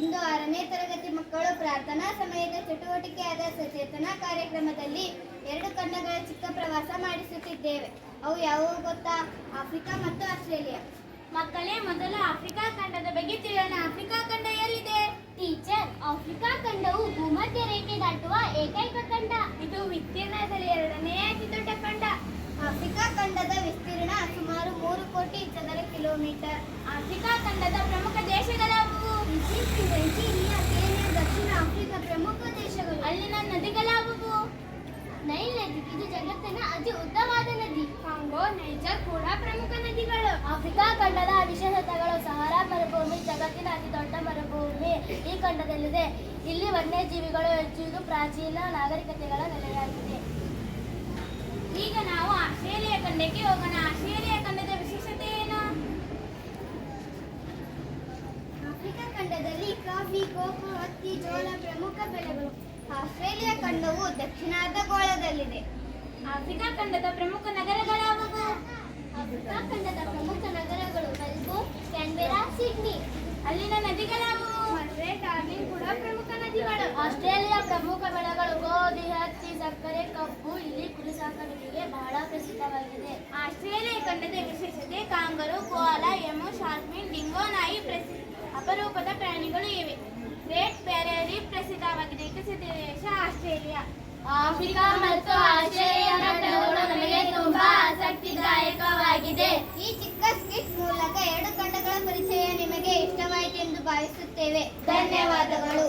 ಇಂದು 6ನೇ ತರಗತಿ ಮಕ್ಕಳು ಪ್ರಾರ್ಥನಾ ಸಮಯದ ಚಟುವಟಿಕೆಯಾದ ಸಚೇತನಾ ಕಾರ್ಯಕ್ರಮದಲ್ಲಿ 2 ಖಂಡಗಳ ಚಿಕ್ಕ ಪ್ರವಾಸ ಮಾಡಿಸುತ್ತಿದ್ದೇವೆ. ಅವು ಯಾವುವು ಗೊತ್ತಾ? ಆಫ್ರಿಕಾ ಮತ್ತು ಆಸ್ಟ್ರೇಲಿಯಾ. ಮಕ್ಕಳೇ, ಮೊದಲು ಆಫ್ರಿಕಾ ಖಂಡದ ಬಗ್ಗೆ ತಿಳಿಯೋಣ. ಆಫ್ರಿಕಾ ಖಂಡ ಎಲ್ಲಿದೆ? ಟೀಚರ್, ಆಫ್ರಿಕಾ ಖಂಡವು ಭೂಮಧ್ಯ ರೇಖೆ ದಾಟುವ ಏಕೈಕ ಖಂಡ. ಇದು ವಿಸ್ತೀರ್ಣದಲ್ಲಿ 2ನೇ ಅತಿ ದೊಡ್ಡ ಖಂಡ. ಆಫ್ರಿಕಾ ಖಂಡದ ವಿಸ್ತೀರ್ಣ ಸುಮಾರು 3 ಕೋಟಿ ಚದರ ಕಿಲೋಮೀಟರ್. ಆಫ್ರಿಕಾ ಖಂಡದ ಪ್ರಮುಖ ದೇಶಗಳಾವುವು? ಈಜಿಪ್ಟ್, ನೈಜೀರಿಯಾ, ಕೇನ್ಯಾ, ದಕ್ಷಿಣ ಆಫ್ರಿಕಾ ಪ್ರಮುಖ ದೇಶಗಳು. ಅಲ್ಲಿನ ನದಿಗಳಾವುವು? ನೈಲ್ ನದಿ, ಇದು ಜಗತ್ತಿನ ಅತಿ ಉದ್ದವಾದ ನದಿ. ಕಾಂಗೋ, ನೈಜರ್ ಕೂಡ ಪ್ರಮುಖ ನದಿಗಳು. ಆಫ್ರಿಕಾ ಖಂಡದ ವಿಶೇಷತೆಗಳು: ಸಹಾರಾ ಮರುಭೂಮಿ ಜಗತ್ತಿನ ಅತಿ ದೊಡ್ಡ ಮರುಭೂಮಿ ಈ ಖಂಡದಲ್ಲಿದೆ. ಇಲ್ಲಿ ವನ್ಯಜೀವಿಗಳು ಹೆಚ್ಚು. ಇದು ಪ್ರಾಚೀನ ನಾಗರಿಕತೆಗಳ ನೆಲೆಯಾಗಿದೆ. ಈಗ ನಾವು ಆಸ್ಟ್ರೇಲಿಯಾ ಖಂಡಕ್ಕೆ ಹೋಗೋಣ. ಆಸ್ಟ್ರೇಲಿಯಾ ಖಂಡದ ವಿಶೇಷತೆ ಏನು? ಆಫ್ರಿಕಾ ಖಂಡದಲ್ಲಿ ಕಾಫಿ, ಕೋಕೋ, ಹತ್ತಿ, ಜೋಳ ಪ್ರಮುಖ ಬೆಳೆಗಳು. ಆಸ್ಟ್ರೇಲಿಯಾ ಖಂಡವು ದಕ್ಷಿಣಾರ್ಧಗೋಳದಲ್ಲಿದೆ. ಆಫ್ರಿಕಾ ಖಂಡದ ಪ್ರಮುಖ ನಗರಗಳಾವುವು? ಆಫ್ರಿಕಾ ಖಂಡದ ಪ್ರಮುಖ ನಗರಗಳು ಮೆಲ್ಬೋರ್ನ್, ಕ್ಯಾನ್ಬೆರಾ, ಸಿಡ್ನಿ. ಅಲ್ಲಿನ ನದಿಗಳಾವುವು? ಮರ್ರೆ, ಡಾರ್ಲಿಂಗ್ ಕೂಡ ಪ್ರಮುಖ ನದಿಗಳು. ಆಸ್ಟ್ರೇಲಿಯಾ ಪ್ರಮುಖ ಬೆಳೆಗಳು ಗೋಧಿ, ಹತ್ತಿ, ಸಕ್ಕರೆ, ಕಬ್ಬು. ಇಲ್ಲಿ ಕುರಿ ಸಾಕಾಣಿಕೆಗೆ ಬಹಳ ಪ್ರಸಿದ್ಧವಾಗಿದೆ. ಆಸ್ಟ್ರೇಲಿಯಾ ಖಂಡದ ವಿಶೇಷತೆ: ಕಾಂಗರು, ಕೋಆಲಾ, ಎಮು, ಶಾರ್ಕ್ಫಿನ್, ಡಿಂಗೋ, ನಾಯಿ ಅಪರೂಪದ ಪ್ರಾಣಿಗಳು ಇವೆ. ಗ್ರೇಟ್ ಬ್ಯಾರಿಯರ್ ರೀಫ್ ಪ್ರಸಿದ್ಧವಾಗಿದೆ. ವಿಕಸಿತ ದೇಶ ಆಸ್ಟ್ರೇಲಿಯಾ. ಆಫ್ರಿಕಾ ಮತ್ತು ಆಸ್ಟ್ರೇಲಿಯಾ ಖಂಡಗಳು ನಮಗೆ ತುಂಬಾ ಆಸಕ್ತಿದಾಯಕವಾಗಿದೆ. ಈ ಚಿಕ್ಕ ಸ್ಕಿಟ್ ಮೂಲಕ 2 ಖಂಡಗಳ ಪರಿಚಯ ನಿಮಗೆ ಇಷ್ಟವಾಯಿತು ಎಂದು ಭಾವಿಸುತ್ತೇವೆ. ಧನ್ಯವಾದಗಳು.